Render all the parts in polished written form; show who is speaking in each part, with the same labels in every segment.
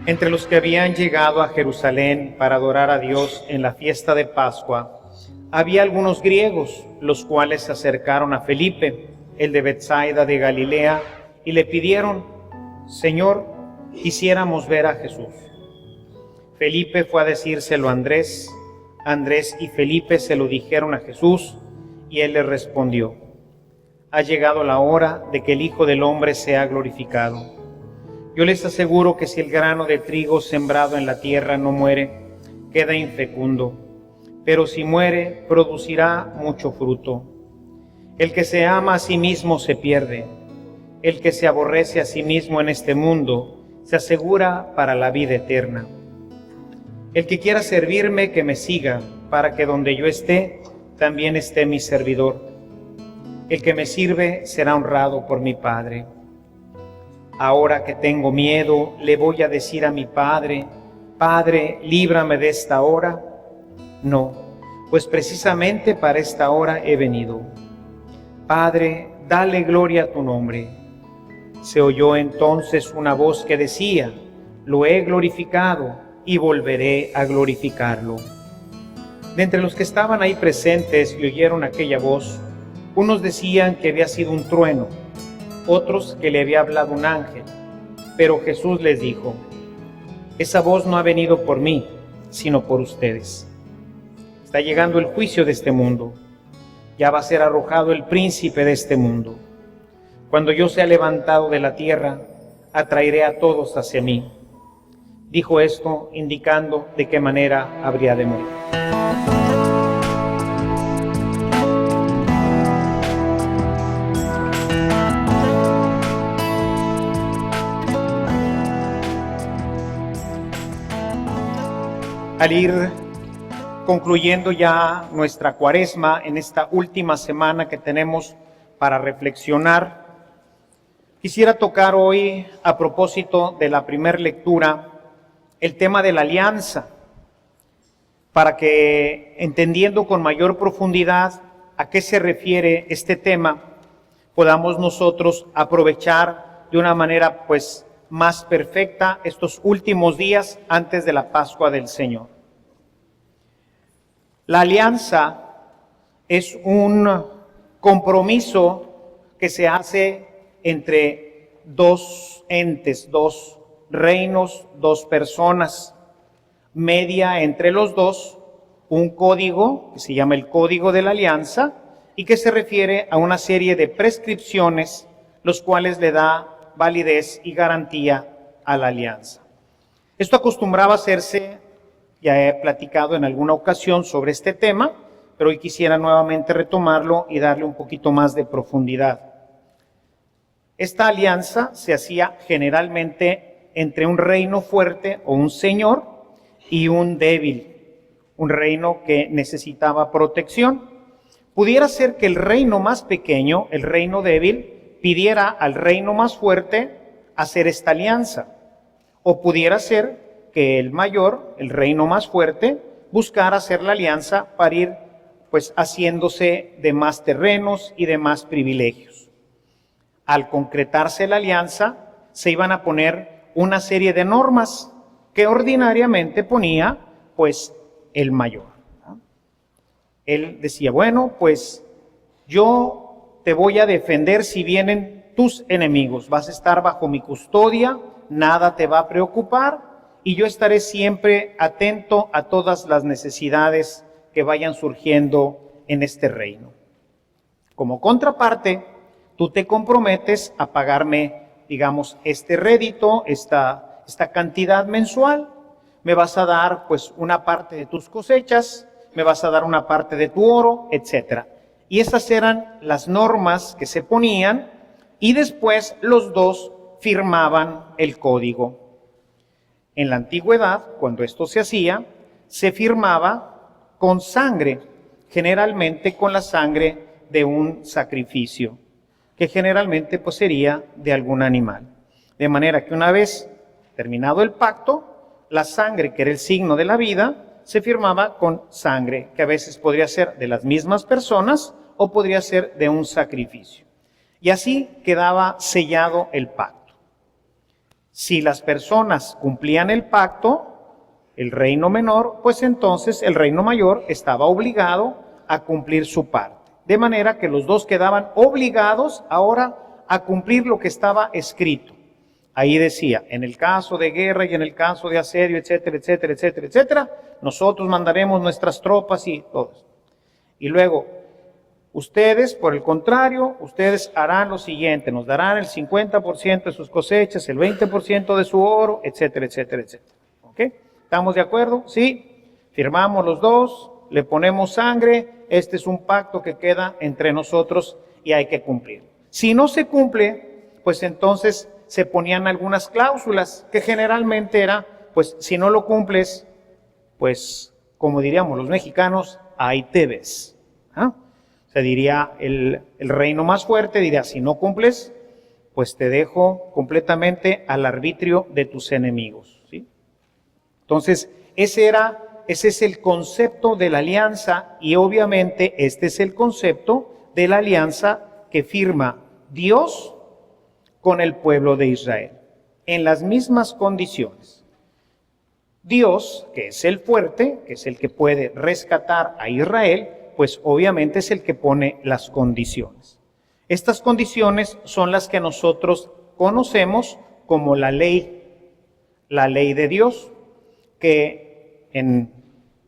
Speaker 1: Entre los que habían llegado a Jerusalén para adorar a Dios en la fiesta de Pascua, había algunos griegos, los cuales se acercaron a Felipe, el de Betsaida de Galilea, y le pidieron: Señor, quisiéramos ver a Jesús. Felipe fue a decírselo a Andrés. Andrés y Felipe se lo dijeron a Jesús, y él les respondió: Ha llegado la hora de que el Hijo del Hombre sea glorificado. Yo les aseguro que si el grano de trigo sembrado en la tierra no muere, queda infecundo, pero si muere, producirá mucho fruto. El que se ama a sí mismo se pierde. El que se aborrece a sí mismo en este mundo se asegura para la vida eterna. El que quiera servirme, que me siga, para que donde yo esté, también esté mi servidor. El que me sirve será honrado por mi Padre. Ahora que tengo miedo, le voy a decir a mi Padre: Padre, líbrame de esta hora. No, pues precisamente para esta hora he venido. Padre, dale gloria a tu nombre. Se oyó entonces una voz que decía: Lo he glorificado y volveré a glorificarlo. De entre los que estaban ahí presentes y oyeron aquella voz, unos decían que había sido un trueno, otros que le había hablado un ángel. Pero Jesús les dijo: Esa voz no ha venido por mí, sino por ustedes. Está llegando el juicio de este mundo. Ya va a ser arrojado el príncipe de este mundo. Cuando yo sea levantado de la tierra, atraeré a todos hacia mí. Dijo esto indicando de qué manera habría de morir. Al ir concluyendo ya nuestra cuaresma en esta última semana que tenemos para reflexionar, quisiera tocar hoy, a propósito de la primera lectura, el tema de la alianza, para que, entendiendo con mayor profundidad a qué se refiere este tema, podamos nosotros aprovechar de una manera más perfecta estos últimos días antes de la Pascua del Señor. La alianza es un compromiso que se hace entre dos entes, dos reinos, dos personas. Media entre los dos un código que se llama el Código de la Alianza y que se refiere a una serie de prescripciones, los cuales le da validez y garantía a la alianza. Esto acostumbraba a hacerse, ya he platicado en alguna ocasión sobre este tema, pero hoy quisiera nuevamente retomarlo y darle un poquito más de profundidad. Esta alianza se hacía generalmente entre un reino fuerte o un señor y un débil, un reino que necesitaba protección. Pudiera ser que el reino más pequeño, el reino débil, pidiera al reino más fuerte hacer esta alianza, o pudiera ser que el mayor, el reino más fuerte, buscara hacer la alianza para ir haciéndose de más terrenos y de más privilegios. Al concretarse la alianza, se iban a poner una serie de normas que ordinariamente ponía el mayor. Él decía: bueno, yo te voy a defender si vienen tus enemigos, vas a estar bajo mi custodia, nada te va a preocupar y yo estaré siempre atento a todas las necesidades que vayan surgiendo en este reino. Como contraparte, tú te comprometes a pagarme, este rédito, esta cantidad mensual, me vas a dar una parte de tus cosechas, me vas a dar una parte de tu oro, etcétera. Y esas eran las normas que se ponían y después los dos firmaban el código. En la antigüedad, cuando esto se hacía, se firmaba con sangre, generalmente con la sangre de un sacrificio, que generalmente sería de algún animal. De manera que una vez terminado el pacto, la sangre, que era el signo de la vida, se firmaba con sangre, que a veces podría ser de las mismas personas o podría ser de un sacrificio. Y así quedaba sellado el pacto. Si las personas cumplían el pacto, el reino menor, pues entonces el reino mayor estaba obligado a cumplir su parte. De manera que los dos quedaban obligados ahora a cumplir lo que estaba escrito. Ahí decía, en el caso de guerra y en el caso de asedio, etcétera, etcétera, etcétera, etcétera, nosotros mandaremos nuestras tropas y todo eso. Y luego, ustedes, por el contrario, ustedes harán lo siguiente, nos darán el 50% de sus cosechas, el 20% de su oro, etcétera, etcétera, etcétera. ¿Ok? ¿Estamos de acuerdo? Sí. Firmamos los dos, le ponemos sangre, este es un pacto que queda entre nosotros y hay que cumplir. Si no se cumple, pues entonces se ponían algunas cláusulas que generalmente era, pues si no lo cumples, pues como diríamos los mexicanos, ahí te ves. ¿Ah? Se diría el reino más fuerte, diría, si no cumples, pues te dejo completamente al arbitrio de tus enemigos. ¿Sí? Entonces, ese es el concepto de la alianza y obviamente este es el concepto de la alianza que firma Dios con el pueblo de Israel, en las mismas condiciones. Dios, que es el fuerte, que es el que puede rescatar a Israel, pues obviamente es el que pone las condiciones. Estas condiciones son las que nosotros conocemos como la ley de Dios, que en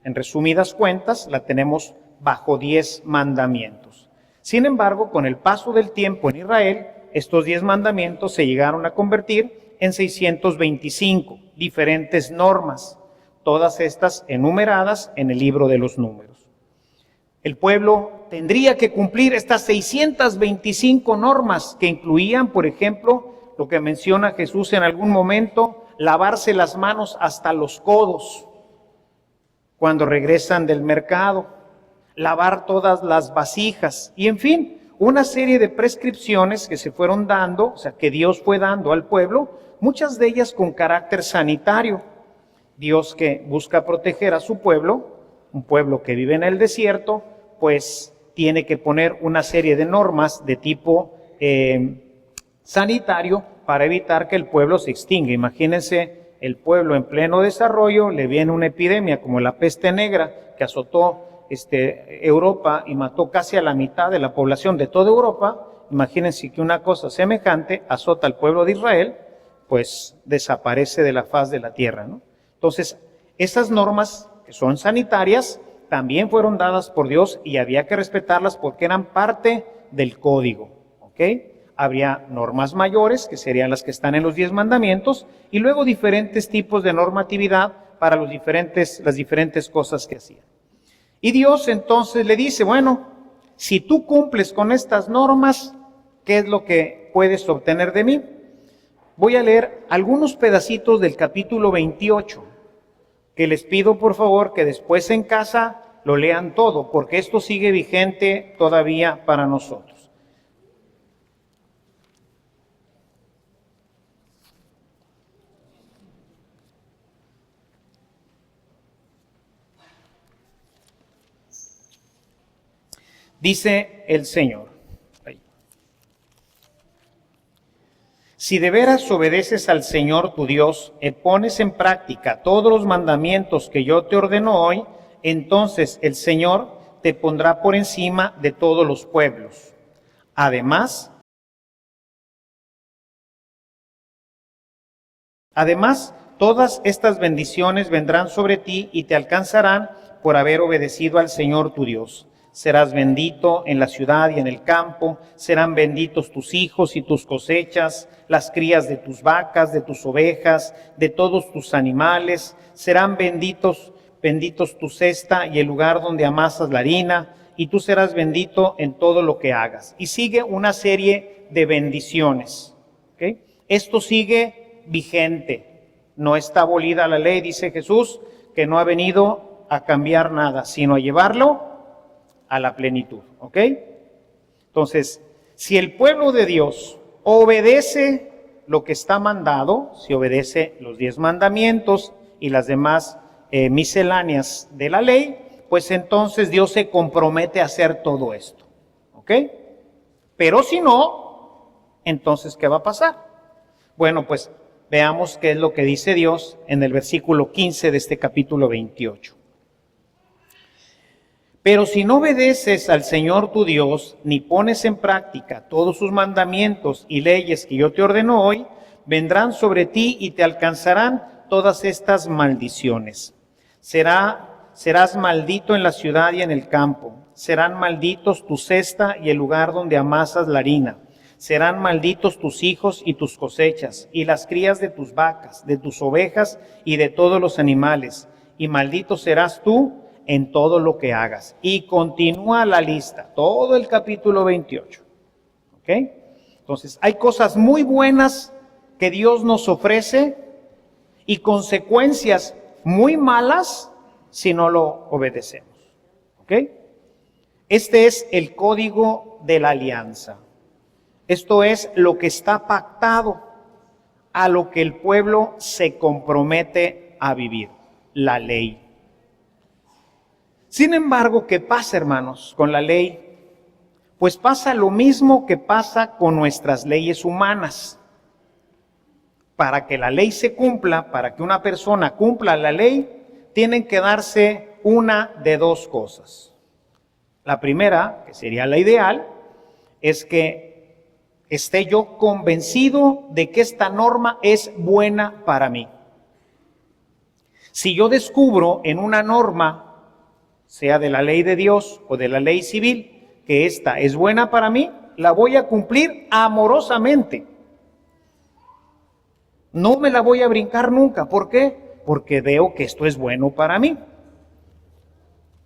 Speaker 1: resumidas cuentas la tenemos bajo 10 mandamientos. Sin embargo, con el paso del tiempo en Israel, estos 10 mandamientos se llegaron a convertir en 625 diferentes normas, todas estas enumeradas en el libro de los números. El pueblo tendría que cumplir estas 625 normas que incluían, por ejemplo, lo que menciona Jesús en algún momento, lavarse las manos hasta los codos cuando regresan del mercado, lavar todas las vasijas y en fin, una serie de prescripciones que se fueron dando, o sea, que Dios fue dando al pueblo, muchas de ellas con carácter sanitario. Dios que busca proteger a su pueblo, un pueblo que vive en el desierto, pues tiene que poner una serie de normas de tipo sanitario para evitar que el pueblo se extinga. Imagínense el pueblo en pleno desarrollo, le viene una epidemia como la peste negra que azotó Europa y mató casi a la mitad de la población de toda Europa. Imagínense que una cosa semejante azota al pueblo de Israel, pues desaparece de la faz de la tierra, ¿no? Entonces, esas normas que son sanitarias también fueron dadas por Dios y había que respetarlas porque eran parte del código, ¿ok? Habría normas mayores, que serían las que están en los 10 mandamientos, y luego diferentes tipos de normatividad para las diferentes cosas que hacían. Y Dios entonces le dice, bueno, si tú cumples con estas normas, ¿qué es lo que puedes obtener de mí? Voy a leer algunos pedacitos del capítulo 28, que les pido por favor que después en casa lo lean todo, porque esto sigue vigente todavía para nosotros. Dice el Señor, si de veras obedeces al Señor tu Dios y pones en práctica todos los mandamientos que yo te ordeno hoy, entonces el Señor te pondrá por encima de todos los pueblos. Además, todas estas bendiciones vendrán sobre ti y te alcanzarán por haber obedecido al Señor tu Dios. Serás bendito en la ciudad y en el campo, serán benditos tus hijos y tus cosechas, las crías de tus vacas, de tus ovejas, de todos tus animales, serán benditos tu cesta y el lugar donde amasas la harina, y tú serás bendito en todo lo que hagas. Y sigue una serie de bendiciones, ¿okay? Esto sigue vigente, no está abolida la ley, dice Jesús, que no ha venido a cambiar nada, sino a llevarlo a la plenitud, ¿ok? Entonces, si el pueblo de Dios obedece lo que está mandado, si obedece los 10 mandamientos y las demás misceláneas de la ley, pues entonces Dios se compromete a hacer todo esto, ¿ok? Pero si no, entonces, ¿qué va a pasar? Bueno, pues veamos qué es lo que dice Dios en el versículo 15 de este capítulo 28. Pero si no obedeces al Señor tu Dios, ni pones en práctica todos sus mandamientos y leyes que yo te ordeno hoy, vendrán sobre ti y te alcanzarán todas estas maldiciones. Serás maldito en la ciudad y en el campo. Serán malditos tu cesta y el lugar donde amasas la harina. Serán malditos tus hijos y tus cosechas, y las crías de tus vacas, de tus ovejas y de todos los animales. Y maldito serás tú en todo lo que hagas. Y continúa la lista, todo el capítulo 28. ¿Ok? Entonces, hay cosas muy buenas que Dios nos ofrece y consecuencias muy malas si no lo obedecemos. ¿Ok? Este es el código de la alianza. Esto es lo que está pactado, a lo que el pueblo se compromete a vivir, la ley. Sin embargo, ¿qué pasa, hermanos, con la ley? Pues pasa lo mismo que pasa con nuestras leyes humanas. Para que la ley se cumpla, para que una persona cumpla la ley, tienen que darse una de dos cosas. La primera, que sería la ideal, es que esté yo convencido de que esta norma es buena para mí. Si yo descubro en una norma, sea de la ley de Dios o de la ley civil, que esta es buena para mí, la voy a cumplir amorosamente. No me la voy a brincar nunca. ¿Por qué? Porque veo que esto es bueno para mí.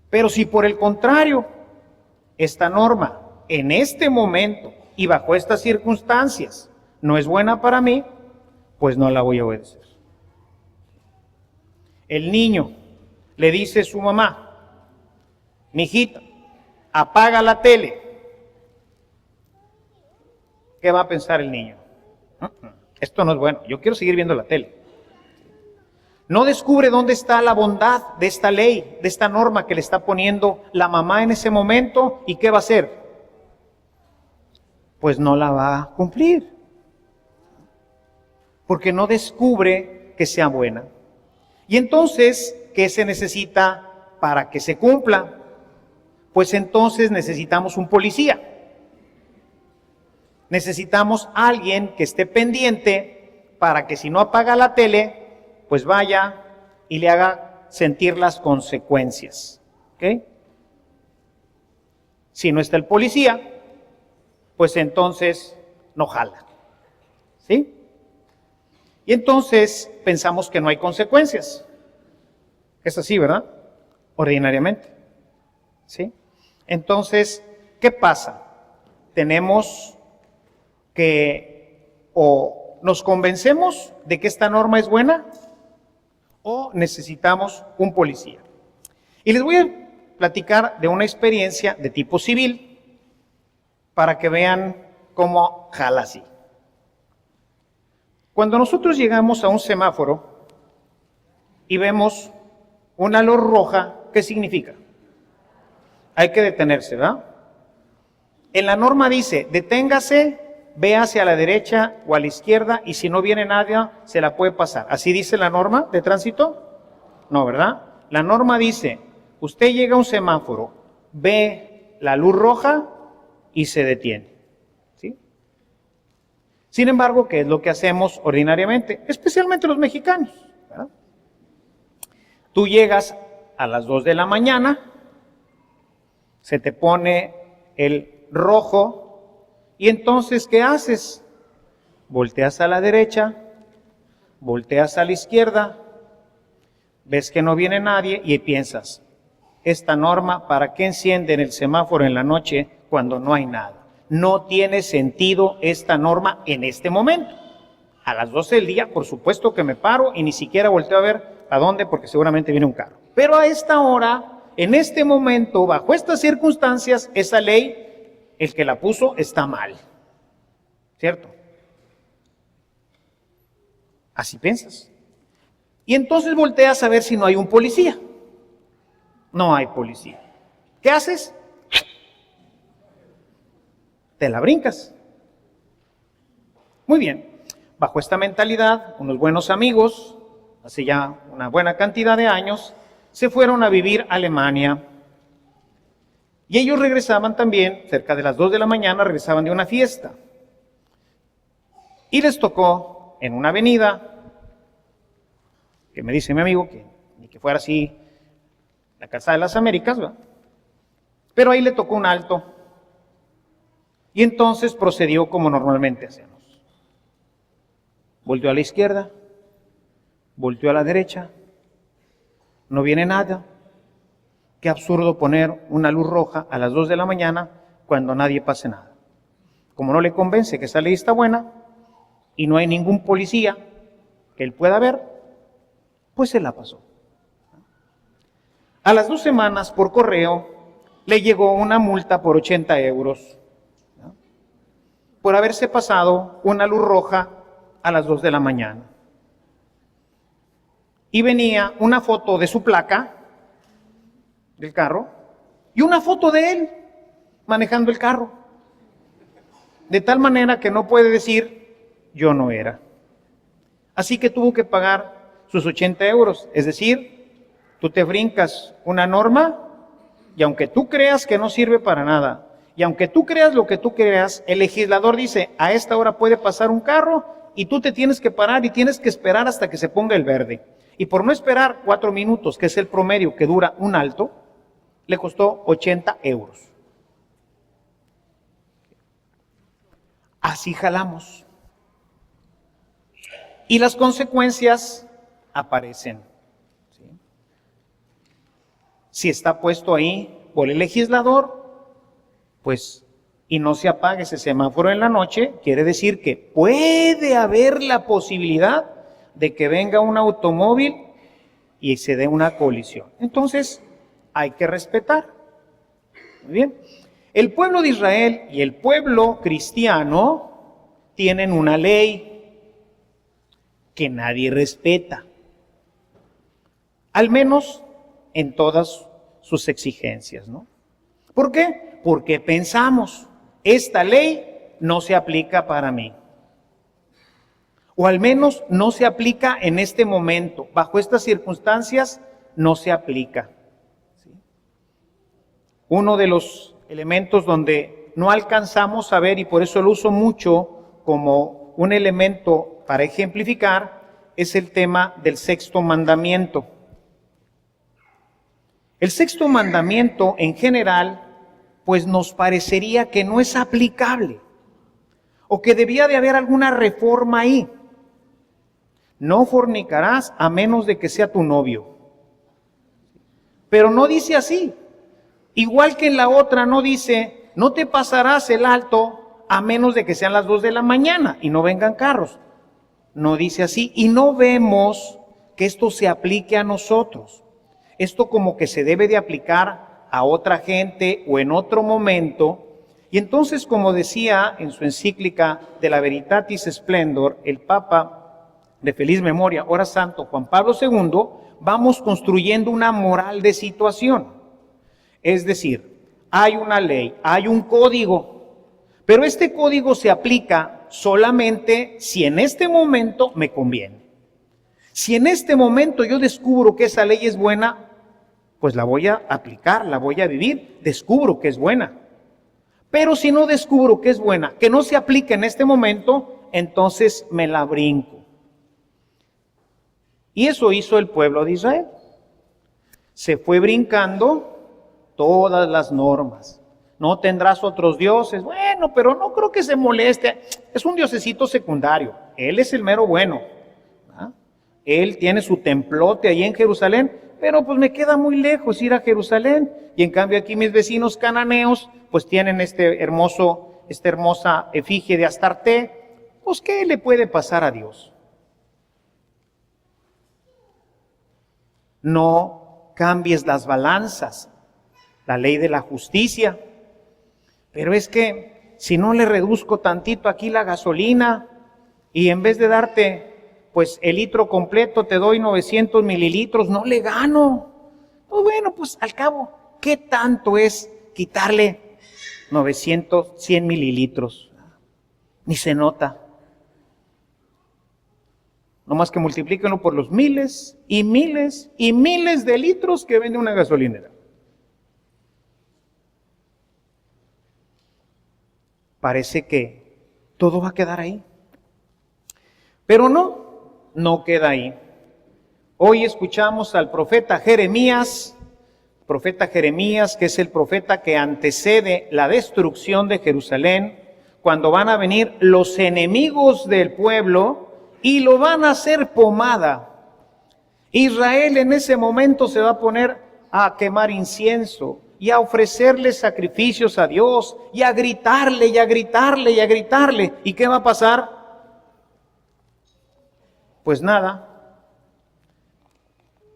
Speaker 1: Pero si por el contrario, esta norma en este momento y bajo estas circunstancias no es buena para mí, pues no la voy a obedecer. El niño le dice a su mamá: mijita, apaga la tele. ¿Qué va a pensar el niño? Esto no es bueno, yo quiero seguir viendo la tele. No descubre dónde está la bondad de esta ley, de esta norma que le está poniendo la mamá en ese momento, y ¿qué va a hacer? Pues no la va a cumplir, porque no descubre que sea buena. Y entonces, ¿qué se necesita para que se cumpla? Pues entonces necesitamos un policía. Necesitamos alguien que esté pendiente para que si no apaga la tele, pues vaya y le haga sentir las consecuencias. ¿Ok? Si no está el policía, pues entonces no jala. ¿Sí? Y entonces pensamos que no hay consecuencias. Es así, ¿verdad? Ordinariamente. ¿Sí? Entonces, ¿qué pasa? Tenemos que o nos convencemos de que esta norma es buena o necesitamos un policía. Y les voy a platicar de una experiencia de tipo civil para que vean cómo jala así. Cuando nosotros llegamos a un semáforo y vemos una luz roja, ¿qué significa? Hay que detenerse, ¿verdad? En la norma dice: deténgase, ve hacia la derecha o a la izquierda, y si no viene nadie, se la puede pasar. ¿Así dice la norma de tránsito? No, ¿verdad? La norma dice: usted llega a un semáforo, ve la luz roja y se detiene. ¿Sí? Sin embargo, ¿qué es lo que hacemos ordinariamente? Especialmente los mexicanos, ¿verdad? Tú llegas a las 2 de la mañana, se te pone el rojo, y entonces, ¿qué haces? Volteas a la derecha, volteas a la izquierda, ves que no viene nadie y piensas: esta norma, ¿para qué encienden el semáforo en la noche cuando no hay nada? No tiene sentido esta norma en este momento. A las 12 del día, por supuesto que me paro y ni siquiera volteo a ver a dónde, porque seguramente viene un carro. Pero a esta hora, en este momento, bajo estas circunstancias, esa ley, el que la puso está mal. ¿Cierto? Así piensas. Y entonces volteas a ver si no hay un policía. No hay policía. ¿Qué haces? Te la brincas. Muy bien. Bajo esta mentalidad, unos buenos amigos, hace ya una buena cantidad de años, se fueron a vivir a Alemania. Y ellos regresaban también, cerca de las 2 de la mañana, regresaban de una fiesta. Y les tocó en una avenida, que me dice mi amigo que ni que fuera así la Calzada de las Américas, ¿verdad? Pero ahí le tocó un alto. Y entonces procedió como normalmente hacemos. Volteó a la izquierda, volteó a la derecha, no viene nada. Qué absurdo poner una luz roja a las 2 de la mañana cuando nadie pase nada. Como no le convence que esa ley está buena y no hay ningún policía que él pueda ver, pues se la pasó. A las 2 semanas por correo le llegó una multa por 80 euros, ¿no?, por haberse pasado una luz roja a las 2 de la mañana. Y venía una foto de su placa del carro y una foto de él manejando el carro. De tal manera que no puede decir, yo no era. Así que tuvo que pagar sus 80 euros. Es decir, tú te brincas una norma y aunque tú creas que no sirve para nada, y aunque tú creas lo que tú creas, el legislador dice, a esta hora puede pasar un carro y tú te tienes que parar y tienes que esperar hasta que se ponga el verde. Y por no esperar 4 minutos, que es el promedio que dura un alto, le costó 80 euros. Así jalamos. Y las consecuencias aparecen. ¿Sí? Si está puesto ahí por el legislador, pues, y no se apaga ese semáforo en la noche, quiere decir que puede haber la posibilidad de que venga un automóvil y se dé una colisión. Entonces, hay que respetar. Muy bien. El pueblo de Israel y el pueblo cristiano tienen una ley que nadie respeta, al menos en todas sus exigencias, ¿no? ¿Por qué? Porque pensamos, esta ley no se aplica para mí. O al menos no se aplica en este momento. Bajo estas circunstancias no se aplica. ¿Sí? Uno de los elementos donde no alcanzamos a ver, y por eso lo uso mucho como un elemento para ejemplificar, es el tema del sexto mandamiento. El sexto mandamiento en general, pues nos parecería que no es aplicable o que debía de haber alguna reforma ahí. No fornicarás a menos de que sea tu novio. Pero no dice así. Igual que en la otra no dice, no te pasarás el alto a menos de que sean las 2 de la mañana y no vengan carros. No dice así. Y no vemos que esto se aplique a nosotros. Esto como que se debe de aplicar a otra gente o en otro momento. Y entonces, como decía en su encíclica de la Veritatis Splendor, el Papa de feliz memoria, ahora santo Juan Pablo II, vamos construyendo una moral de situación. Es decir, hay una ley, hay un código, pero este código se aplica solamente si en este momento me conviene. Si en este momento yo descubro que esa ley es buena, pues la voy a aplicar, la voy a vivir, descubro que es buena. Pero si no descubro que es buena, que no se aplica en este momento, entonces me la brinco. Y eso hizo el pueblo de Israel. Se fue brincando todas las normas. No tendrás otros dioses. Bueno, pero no creo que se moleste. Es un diosecito secundario. Él es el mero bueno. ¿Ah? Él tiene su templote ahí en Jerusalén, pero pues me queda muy lejos ir a Jerusalén. Y en cambio aquí mis vecinos cananeos pues tienen esta hermosa efigie de Astarte. Pues ¿qué le puede pasar a Dios? No cambies las balanzas, la ley de la justicia. Pero es que si no le reduzco tantito aquí la gasolina y en vez de darte pues el litro completo te doy 900 mililitros, no le gano. Pues bueno, pues al cabo, ¿qué tanto es quitarle 100 mililitros? Ni se nota. Nomás que multiplíquenlo por los miles y miles y miles de litros que vende una gasolinera. Parece que todo va a quedar ahí. Pero no queda ahí. Hoy escuchamos al profeta Jeremías, que es el profeta que antecede la destrucción de Jerusalén, cuando van a venir los enemigos del pueblo y lo van a hacer pomada. Israel en ese momento se va a poner a quemar incienso y a ofrecerle sacrificios a Dios y a gritarle y a gritarle y a gritarle. ¿Y qué va a pasar? Pues nada,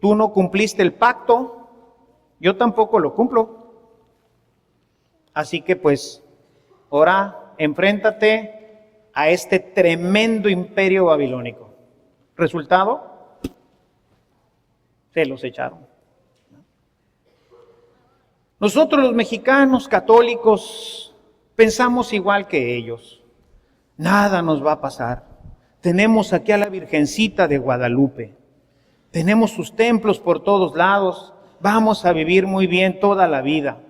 Speaker 1: tú no cumpliste el pacto, yo tampoco lo cumplo. Así que pues, ahora enfréntate a este tremendo imperio babilónico. ¿Resultado? Se los echaron. Nosotros los mexicanos católicos pensamos igual que ellos. Nada nos va a pasar. Tenemos aquí a la Virgencita de Guadalupe. Tenemos sus templos por todos lados. Vamos a vivir muy bien toda la vida.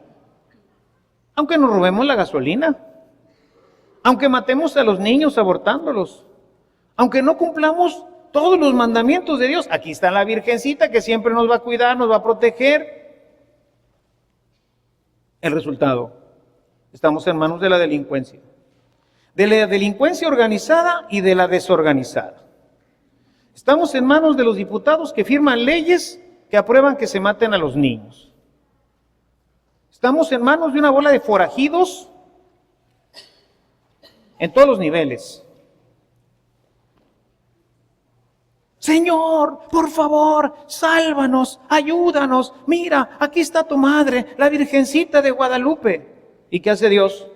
Speaker 1: Aunque nos robemos la gasolina. Aunque matemos a los niños abortándolos. Aunque no cumplamos todos los mandamientos de Dios. Aquí está la Virgencita que siempre nos va a cuidar, nos va a proteger. El resultado, estamos en manos de la delincuencia. De la delincuencia organizada y de la desorganizada. Estamos en manos de los diputados que firman leyes que aprueban que se maten a los niños. Estamos en manos de una bola de forajidos en todos los niveles. Señor, por favor, sálvanos, ayúdanos. Mira, aquí está tu madre, la Virgencita de Guadalupe. ¿Y qué hace Dios?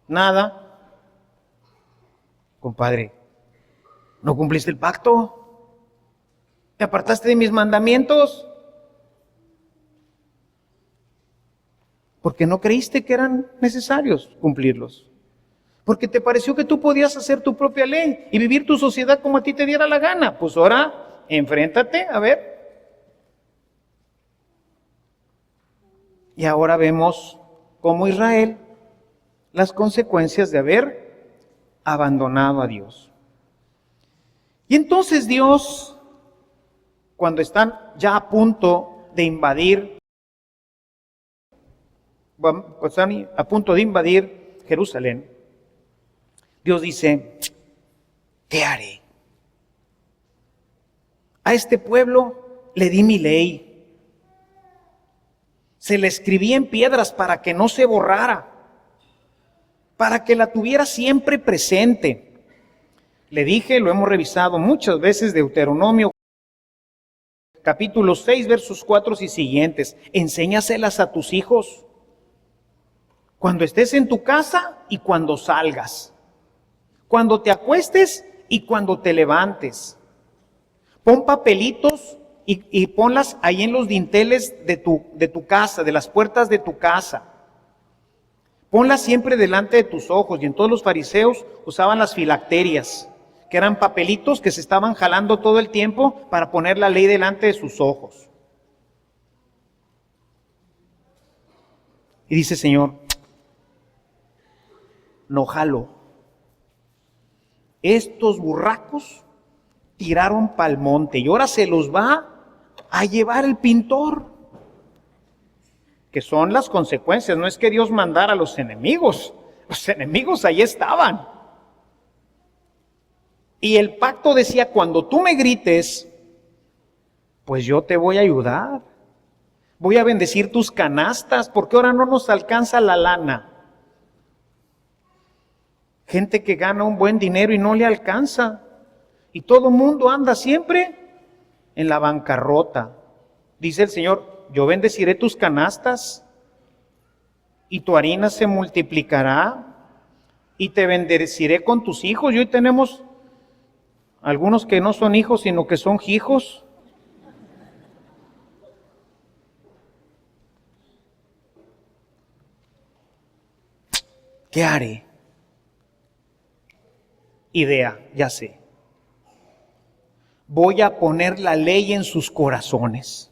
Speaker 1: Nada. Compadre, ¿no cumpliste el pacto? ¿Te apartaste de mis mandamientos? Porque no creíste que eran necesarios cumplirlos. Porque te pareció que tú podías hacer tu propia ley y vivir tu sociedad como a ti te diera la gana. Pues ahora, enfréntate, a ver. Y ahora vemos cómo Israel, las consecuencias de haber abandonado a Dios. Y entonces Dios, cuando están ya a punto de invadir, Jerusalén, Dios dice, ¿qué haré? A este pueblo le di mi ley. Se la escribí en piedras para que no se borrara, para que la tuviera siempre presente. Le dije, lo hemos revisado muchas veces, Deuteronomio, capítulo 6, versos 4 y siguientes. Enséñaselas a tus hijos, cuando estés en tu casa y cuando salgas. Cuando te acuestes y cuando te levantes. Pon papelitos y ponlas ahí en los dinteles de tu casa, de las puertas de tu casa. Ponlas siempre delante de tus ojos. Y entonces los fariseos usaban las filacterias, que eran papelitos que se estaban jalando todo el tiempo para poner la ley delante de sus ojos. Y dice, Señor, no jalo. Estos burracos tiraron pa'l monte y ahora se los va a llevar el pintor. Que son las consecuencias, no es que Dios mandara a los enemigos ahí estaban. Y el pacto decía, cuando tú me grites, pues yo te voy a ayudar. Voy a bendecir tus canastas, porque ahora no nos alcanza la lana. Gente que gana un buen dinero y no le alcanza. Y todo mundo anda siempre en la bancarrota. Dice el Señor, yo bendeciré tus canastas y tu harina se multiplicará y te bendeciré con tus hijos. Y hoy tenemos algunos que no son hijos, sino que son hijos. ¿Qué haré? Idea, ya sé. voy a poner la ley en sus corazones.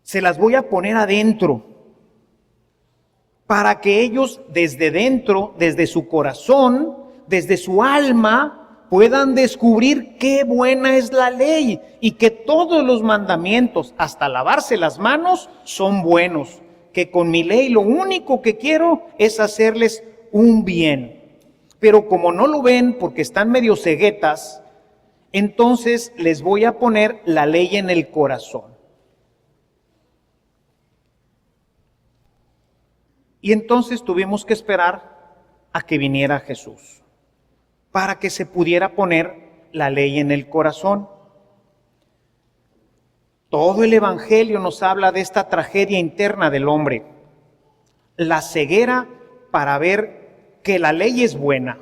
Speaker 1: Se las voy a poner adentro, para que ellos desde dentro, desde su corazón, desde su alma, puedan descubrir qué buena es la ley y que todos los mandamientos, hasta lavarse las manos, son buenos. Que con mi ley lo único que quiero es hacerles un bien. Pero como no lo ven porque están medio ceguetas, entonces les voy a poner la ley en el corazón. Y entonces tuvimos que esperar a que viniera Jesús, para que se pudiera poner la ley en el corazón. Todo el Evangelio nos habla de esta tragedia interna del hombre, la ceguera para ver que la ley es buena.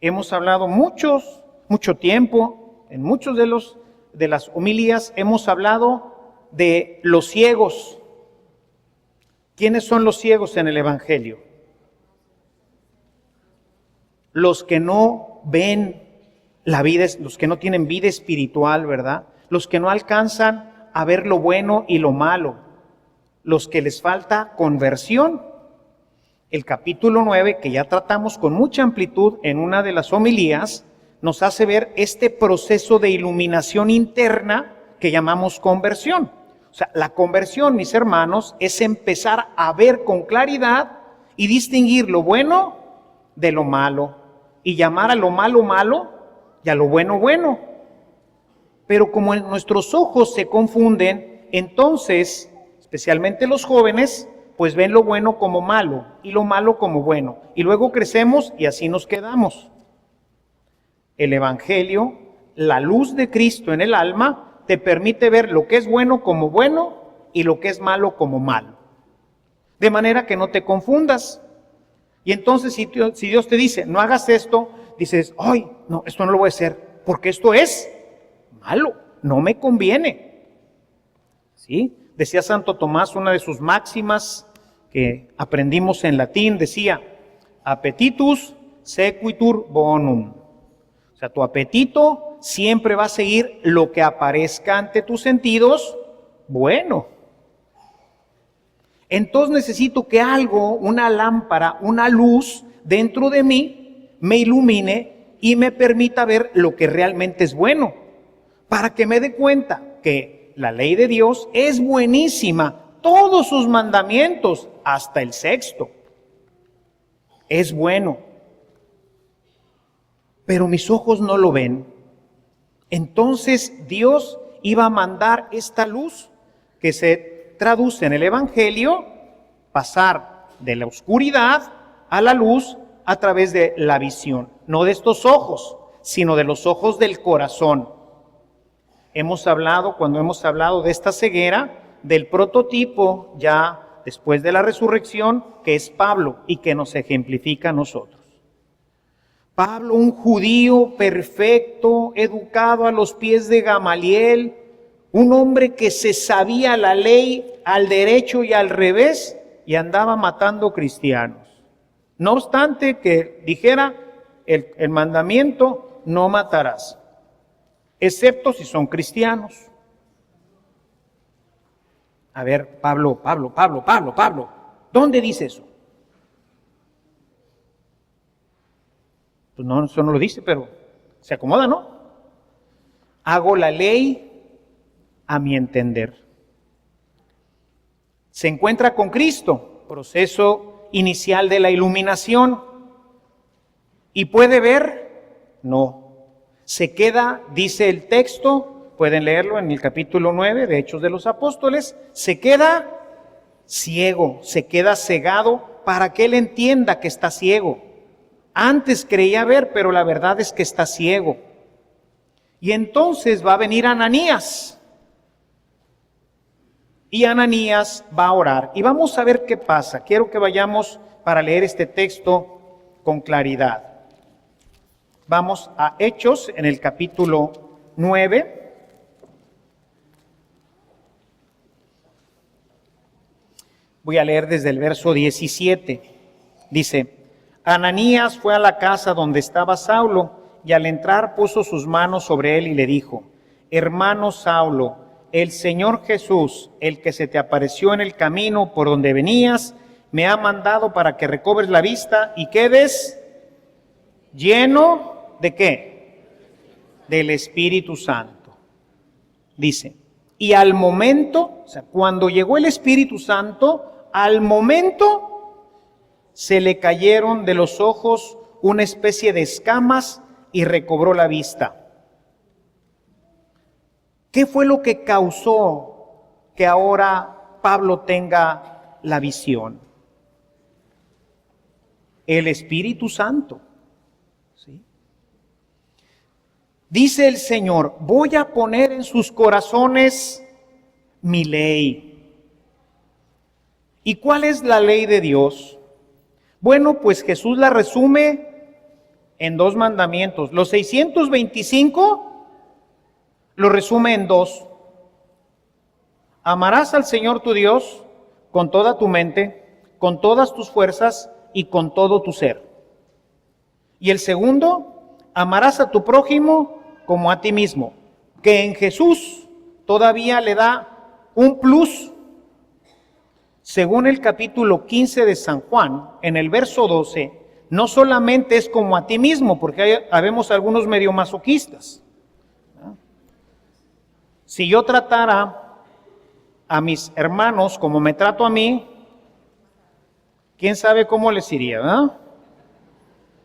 Speaker 1: Hemos hablado mucho tiempo, en muchos de las homilías hemos hablado de los ciegos. ¿Quiénes son los ciegos en el Evangelio? Los que no ven la vida, los que no tienen vida espiritual, ¿verdad? Los que no alcanzan a ver lo bueno y lo malo, los que les falta conversión. El capítulo 9, que ya tratamos con mucha amplitud en una de las homilías, nos hace ver este proceso de iluminación interna que llamamos conversión. O sea, la conversión, mis hermanos, es empezar a ver con claridad y distinguir lo bueno de lo malo, y llamar a lo malo malo y a lo bueno bueno. Pero como nuestros ojos se confunden, entonces, especialmente los jóvenes, pues ven lo bueno como malo y lo malo como bueno. Y luego crecemos y así nos quedamos. El Evangelio, la luz de Cristo en el alma, te permite ver lo que es bueno como bueno y lo que es malo como malo. De manera que no te confundas. Y entonces si Dios te dice, no hagas esto, dices, ay, no, esto no lo voy a hacer, porque esto es malo, no me conviene. ¿Sí? Decía Santo Tomás, una de sus máximas que aprendimos en latín, decía, appetitus sequitur bonum. O sea, tu apetito siempre va a seguir lo que aparezca ante tus sentidos bueno. Entonces necesito que algo, una lámpara, una luz dentro de mí me ilumine y me permita ver lo que realmente es bueno, para que me dé cuenta que la ley de Dios es buenísima, todos sus mandamientos, hasta el 6º, es bueno. Pero mis ojos no lo ven. Entonces Dios iba a mandar esta luz que se traduce en el Evangelio, pasar de la oscuridad a la luz a través de la visión, no de estos ojos, sino de los ojos del corazón. Cuando hemos hablado de esta ceguera, del prototipo ya después de la resurrección, que es Pablo y que nos ejemplifica a nosotros. Pablo, un judío perfecto, educado a los pies de Gamaliel, un hombre que se sabía la ley al derecho y al revés y andaba matando cristianos. No obstante que dijera el mandamiento, no matarás, excepto si son cristianos. A ver, Pablo, ¿dónde dice eso? Pues no, eso no lo dice, pero se acomoda, ¿no? Hago la ley a mi entender. Se encuentra con Cristo, proceso inicial de la iluminación, y puede ver, no. Se queda, dice el texto, pueden leerlo en el capítulo 9 de Hechos de los Apóstoles, se queda ciego, se queda cegado para que él entienda que está ciego. Antes creía ver, pero la verdad es que está ciego. Y entonces va a venir Ananías. Y Ananías va a orar. Y vamos a ver qué pasa. Quiero que vayamos para leer este texto con claridad. Vamos a Hechos en el capítulo 9. Voy a leer desde el verso 17. Dice, Ananías fue a la casa donde estaba Saulo y al entrar puso sus manos sobre él y le dijo: hermano Saulo, el Señor Jesús, el que se te apareció en el camino por donde venías, me ha mandado para que recobres la vista y quedes lleno ¿de qué? Del Espíritu Santo. Dice, y al momento, o sea, cuando llegó el Espíritu Santo, al momento se le cayeron de los ojos una especie de escamas y recobró la vista. ¿Qué fue lo que causó que ahora Pablo tenga la visión? El Espíritu Santo. ¿Sí? Dice el Señor, voy a poner en sus corazones mi ley. ¿Y cuál es la ley de Dios? Bueno, pues Jesús la resume en 2 mandamientos. Los 625 lo resume en 2. Amarás al Señor tu Dios con toda tu mente, con todas tus fuerzas y con todo tu ser. Y el segundo, amarás a tu prójimo como a ti mismo, que en Jesús todavía le da un plus. Según el capítulo 15 de San Juan, en el verso 12, no solamente es como a ti mismo, porque habemos algunos medio masoquistas. Si yo tratara a mis hermanos como me trato a mí, quién sabe cómo les iría, ¿verdad?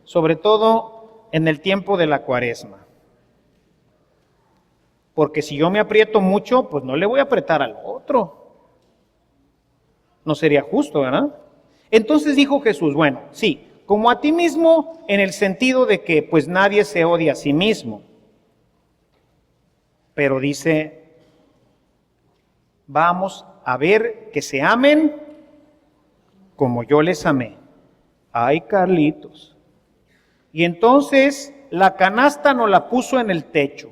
Speaker 1: Sobre todo en el tiempo de la Cuaresma. Porque si yo me aprieto mucho, pues no le voy a apretar al otro. No sería justo, ¿verdad? Entonces dijo Jesús, bueno, sí, como a ti mismo en el sentido de que pues nadie se odia a sí mismo. Pero dice, vamos a ver que se amen como yo les amé. Ay, Carlitos. Y entonces la canasta nos la puso en el techo.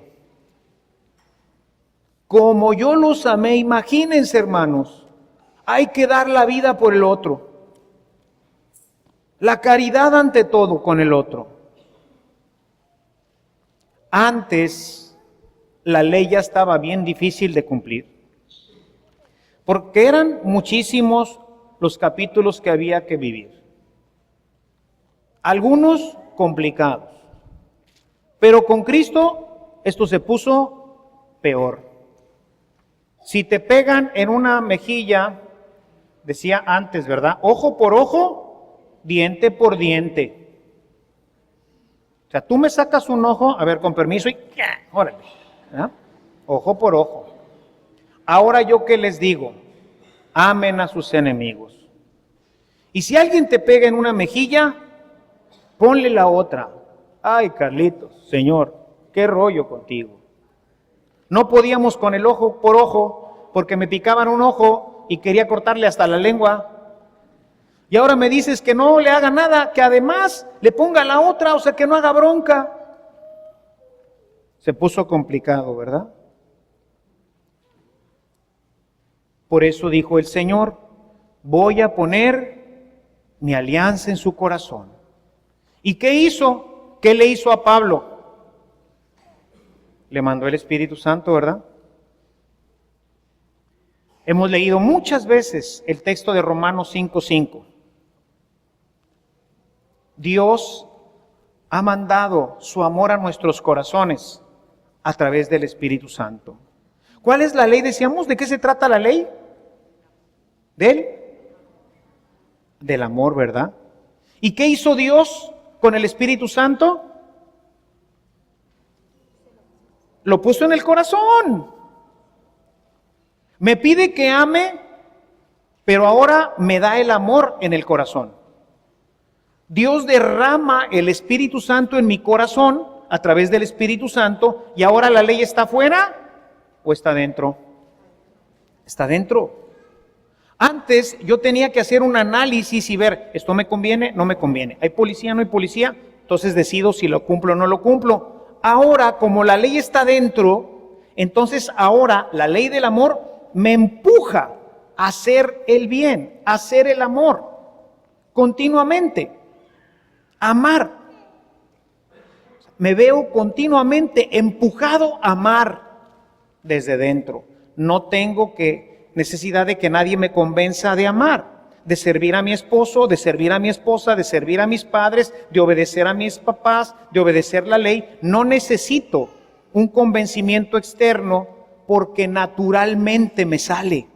Speaker 1: Como yo los amé, imagínense, hermanos, hay que dar la vida por el otro. La caridad ante todo con el otro. Antes la ley ya estaba bien difícil de cumplir, porque eran muchísimos los capítulos que había que vivir. Algunos complicados, pero con Cristo esto se puso peor. Si te pegan en una mejilla, decía antes, ¿verdad? Ojo por ojo, diente por diente. O sea, tú me sacas un ojo, a ver, con permiso, y órale, ¿verdad? Ojo por ojo. Ahora yo qué les digo, amen a sus enemigos. Y si alguien te pega en una mejilla, ponle la otra. Ay, Carlitos, Señor, qué rollo contigo. No podíamos con el ojo por ojo, porque me picaban un ojo y quería cortarle hasta la lengua. Y ahora me dices que no le haga nada, que además le ponga la otra, o sea, que no haga bronca. Se puso complicado, ¿verdad? Por eso dijo el Señor, voy a poner mi alianza en su corazón. ¿Y qué hizo? ¿Qué le hizo a Pablo? Le mandó el Espíritu Santo, ¿verdad? Hemos leído muchas veces el texto de Romanos 5:5. Dios ha mandado su amor a nuestros corazones a través del Espíritu Santo. ¿Cuál es la ley? Decíamos, ¿de qué se trata la ley? Del amor, ¿verdad? ¿Y qué hizo Dios con el Espíritu Santo? Lo puso en el corazón. Me pide que ame, pero ahora me da el amor en el corazón. Dios derrama el Espíritu Santo en mi corazón a través del Espíritu Santo, y ahora la ley está afuera o está dentro. Está dentro. Antes yo tenía que hacer un análisis y ver, esto me conviene, no me conviene. ¿Hay policía, no hay policía? Entonces decido si lo cumplo o no lo cumplo. Ahora, como la ley está dentro, entonces ahora la ley del amor me empuja a hacer el bien, a hacer el amor, continuamente. Amar. me veo continuamente empujado a amar desde dentro. No tengo necesidad de que nadie me convenza de amar, de servir a mi esposo, de servir a mi esposa, de servir a mis padres, de obedecer a mis papás, de obedecer la ley. No necesito un convencimiento externo porque naturalmente me sale.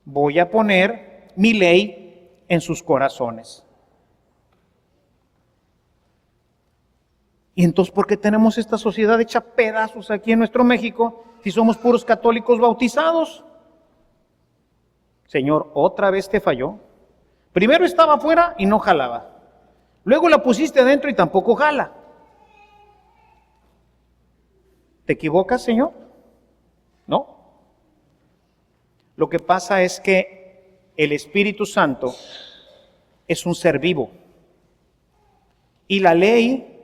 Speaker 1: Voy a poner mi ley en sus corazones. Y entonces, ¿por qué tenemos esta sociedad hecha pedazos aquí en nuestro México si somos puros católicos bautizados? Señor, otra vez te falló. Primero estaba afuera y no jalaba. Luego la pusiste adentro y tampoco jala. ¿Te equivocas, Señor? No. Lo que pasa es que el Espíritu Santo es un ser vivo. Y la ley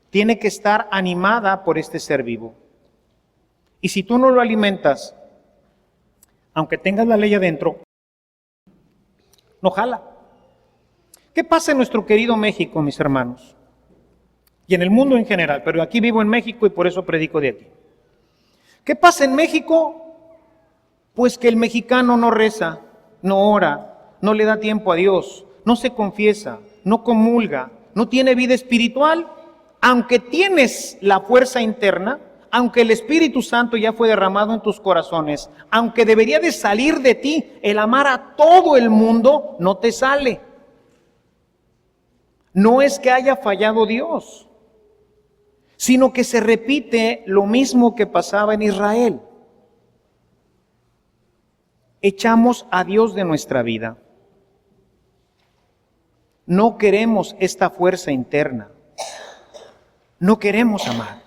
Speaker 1: tiene que estar animada por este ser vivo. Y si tú no lo alimentas, aunque tengas la ley adentro, no jala. ¿Qué pasa en nuestro querido México, mis hermanos? Y en el mundo en general, pero aquí vivo en México y por eso predico de aquí. ¿Qué pasa en México? Pues que el mexicano no reza, no ora, no le da tiempo a Dios, no se confiesa, no comulga, no tiene vida espiritual. Aunque tienes la fuerza interna, aunque el Espíritu Santo ya fue derramado en tus corazones, aunque debería de salir de ti el amar a todo el mundo, no te sale. No es que haya fallado Dios, sino que se repite lo mismo que pasaba en Israel. Echamos a Dios de nuestra vida. No queremos esta fuerza interna. No queremos amar.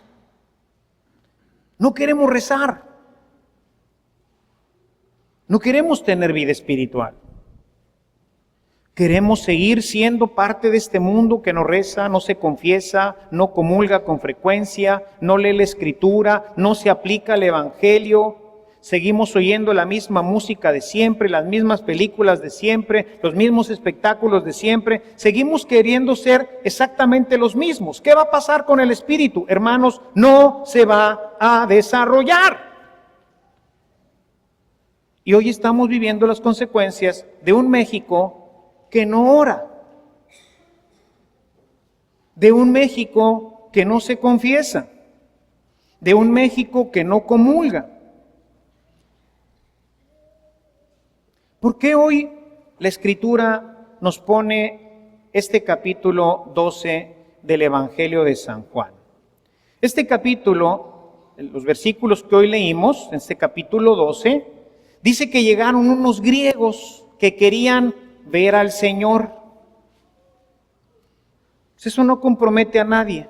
Speaker 1: No queremos rezar. No queremos tener vida espiritual. Queremos seguir siendo parte de este mundo que no reza, no se confiesa, no comulga con frecuencia, no lee la Escritura, no se aplica el Evangelio. Seguimos oyendo la misma música de siempre, las mismas películas de siempre, los mismos espectáculos de siempre. Seguimos queriendo ser exactamente los mismos. ¿Qué va a pasar con el espíritu? Hermanos, no se va a desarrollar. Y hoy estamos viviendo las consecuencias de un México que no ora, de un México que no se confiesa, de un México que no comulga. ¿Por qué hoy la Escritura nos pone este capítulo 12 del Evangelio de San Juan? Este capítulo, los versículos que hoy leímos, en este capítulo 12, dice que llegaron unos griegos que querían ver al Señor. Eso no compromete a nadie.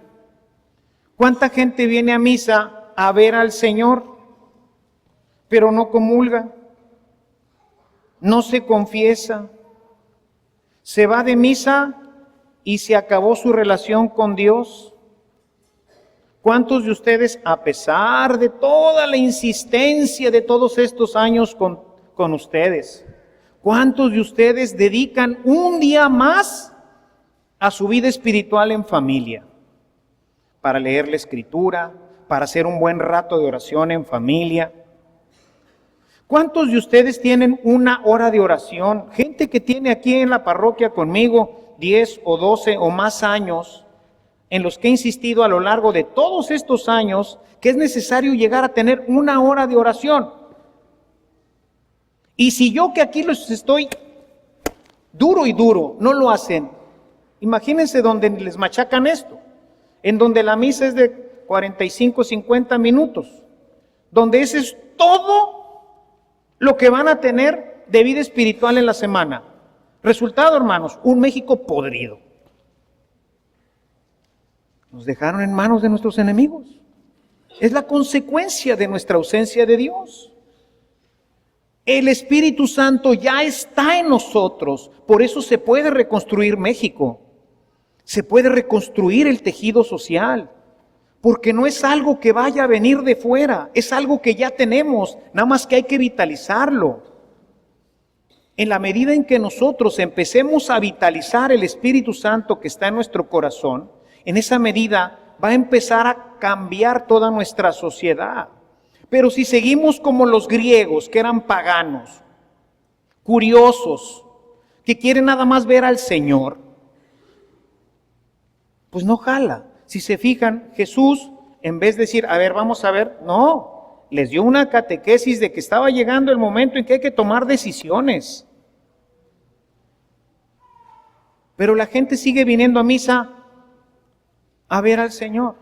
Speaker 1: ¿Cuánta gente viene a misa a ver al Señor, pero no comulga? No se confiesa, se va de misa y se acabó su relación con Dios. ¿Cuántos de ustedes, a pesar de toda la insistencia de todos estos años con ustedes, cuántos de ustedes dedican un día más a su vida espiritual en familia? Para leer la Escritura, para hacer un buen rato de oración en familia. ¿Cuántos de ustedes tienen una hora de oración? Gente que tiene aquí en la parroquia conmigo 10 o 12 o más años, en los que he insistido a lo largo de todos estos años que es necesario llegar a tener una hora de oración. Y si yo que aquí los estoy duro y duro, no lo hacen, imagínense donde les machacan esto, en donde la misa es de 45, 50 minutos, donde ese es todo lo que van a tener de vida espiritual en la semana. Resultado, hermanos, un México podrido. Nos dejaron en manos de nuestros enemigos. Es la consecuencia de nuestra ausencia de Dios. El Espíritu Santo ya está en nosotros, por eso se puede reconstruir México. Se puede reconstruir el tejido social. Porque no es algo que vaya a venir de fuera, es algo que ya tenemos, nada más que hay que vitalizarlo. En la medida en que nosotros empecemos a vitalizar el Espíritu Santo que está en nuestro corazón en esa medida va a empezar a cambiar toda nuestra sociedad. Pero si seguimos como los griegos, que eran paganos, curiosos, que quieren nada más ver al Señor, pues no jala. Si se fijan, Jesús, en vez de decir, a ver, vamos a ver, no, les dio una catequesis de que estaba llegando el momento en que hay que tomar decisiones. Pero la gente sigue viniendo a misa a ver al Señor.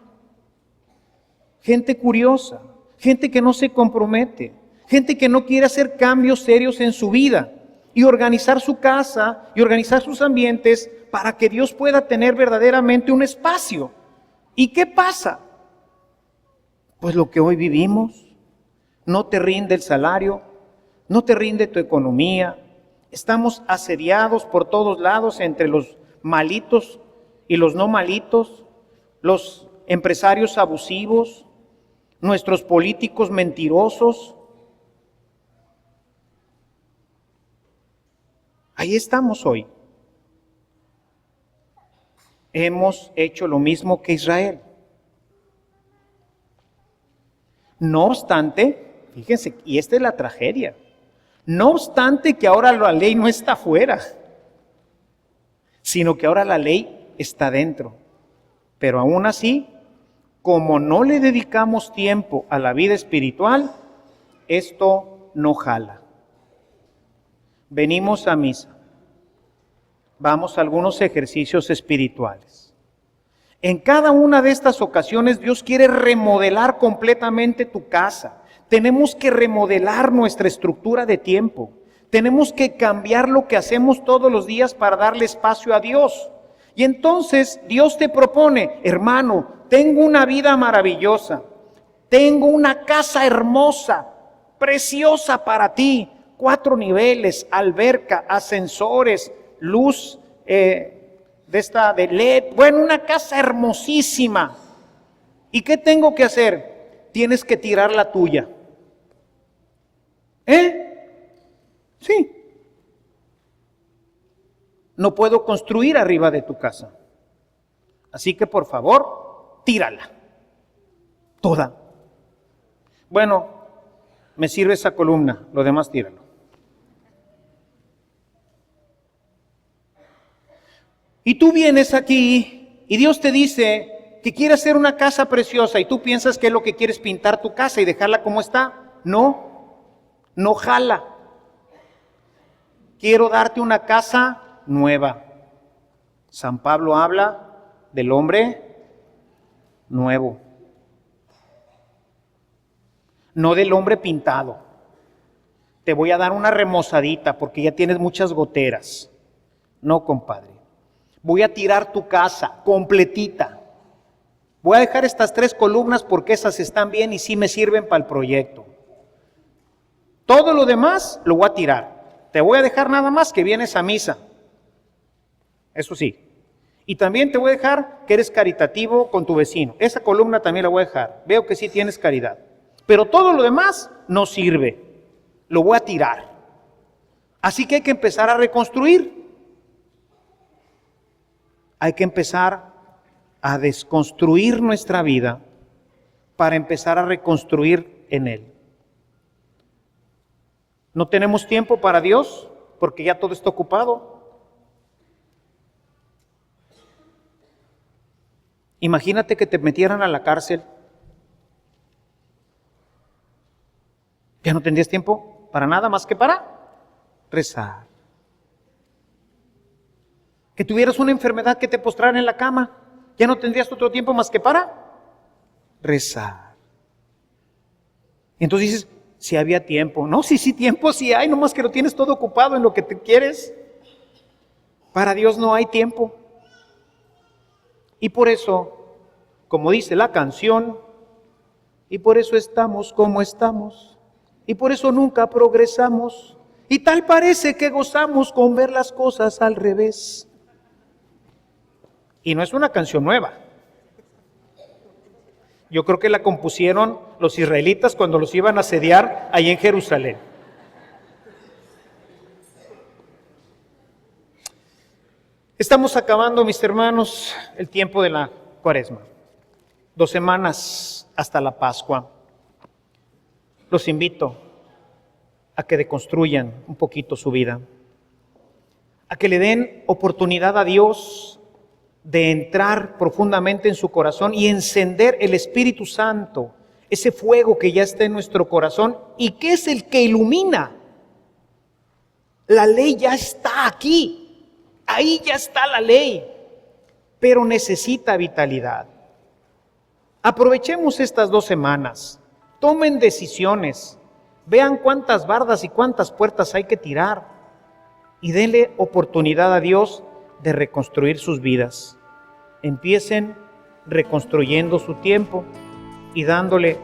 Speaker 1: Gente curiosa, gente que no se compromete, gente que no quiere hacer cambios serios en su vida y organizar su casa y organizar sus ambientes para que Dios pueda tener verdaderamente un espacio. ¿Y qué pasa? Pues lo que hoy vivimos, no te rinde el salario, no te rinde tu economía, estamos asediados por todos lados entre los malitos y los no malitos, los empresarios abusivos, nuestros políticos mentirosos. Ahí estamos hoy. Hemos hecho lo mismo que Israel. No obstante, fíjense, y esta es la tragedia, no obstante que ahora la ley no está afuera, sino que ahora la ley está dentro. Pero aún así, como no le dedicamos tiempo a la vida espiritual, esto no jala. Venimos a misa, vamos a algunos ejercicios espirituales. En cada una de estas ocasiones Dios quiere remodelar completamente tu casa. Tenemos que remodelar nuestra estructura de tiempo. Tenemos que cambiar lo que hacemos todos los días para darle espacio a Dios. Y entonces Dios te propone, hermano, tengo una vida maravillosa, tengo una casa hermosa, preciosa para ti, 4 niveles, alberca, ascensores, luz de LED, bueno, una casa hermosísima. ¿Y qué tengo que hacer? Tienes que tirar la tuya. Sí. No puedo construir arriba de tu casa. Así que por favor, tírala. Toda. Bueno, me sirve esa columna, lo demás tíralo. Y tú vienes aquí y Dios te dice que quiere hacer una casa preciosa y tú piensas que es lo que quieres, pintar tu casa y dejarla como está. No jala. Quiero darte una casa nueva. San Pablo habla del hombre nuevo, no del hombre pintado. Te voy a dar una remozadita porque ya tienes muchas goteras. No, compadre. Voy a tirar tu casa completita. Voy a dejar estas 3 columnas porque esas están bien y sí me sirven para el proyecto. Todo lo demás lo voy a tirar. Te voy a dejar nada más que vienes a misa. Eso sí. Y también te voy a dejar que eres caritativo con tu vecino. Esa columna también la voy a dejar. Veo que sí tienes caridad. Pero todo lo demás no sirve. Lo voy a tirar. Así que hay que empezar a reconstruir. Hay que empezar a desconstruir nuestra vida para empezar a reconstruir en Él. No tenemos tiempo para Dios porque ya todo está ocupado. Imagínate que te metieran a la cárcel. Ya no tendrías tiempo para nada más que para rezar. Que tuvieras una enfermedad que te postraran en la cama. Ya no tendrías otro tiempo más que para rezar. Y entonces dices, si había tiempo. No, sí tiempo sí hay, nomás que lo tienes todo ocupado en lo que te quieres. Para Dios no hay tiempo. Y por eso, como dice la canción, y por eso estamos como estamos, y por eso nunca progresamos, y tal parece que gozamos con ver las cosas al revés. Y no es una canción nueva. Yo creo que la compusieron los israelitas cuando los iban a asediar ahí en Jerusalén. Estamos acabando, mis hermanos, el tiempo de la Cuaresma, 2 semanas hasta la Pascua. Los invito a que deconstruyan un poquito su vida, a que le den oportunidad a Dios de entrar profundamente en su corazón y encender el Espíritu Santo, ese fuego que ya está en nuestro corazón y que es el que ilumina. La ley ya está aquí, ahí ya está la ley, pero necesita vitalidad. Aprovechemos estas 2 semanas, tomen decisiones, vean cuántas bardas y cuántas puertas hay que tirar y denle oportunidad a Dios de reconstruir sus vidas. Empiecen reconstruyendo su tiempo y dándole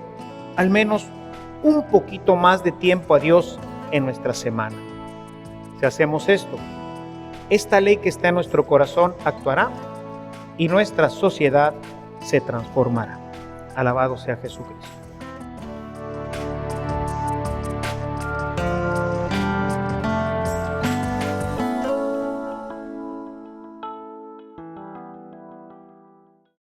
Speaker 1: al menos un poquito más de tiempo a Dios en nuestra semana. Si hacemos esto, esta ley que está en nuestro corazón actuará y nuestra sociedad se transformará. Alabado sea Jesucristo.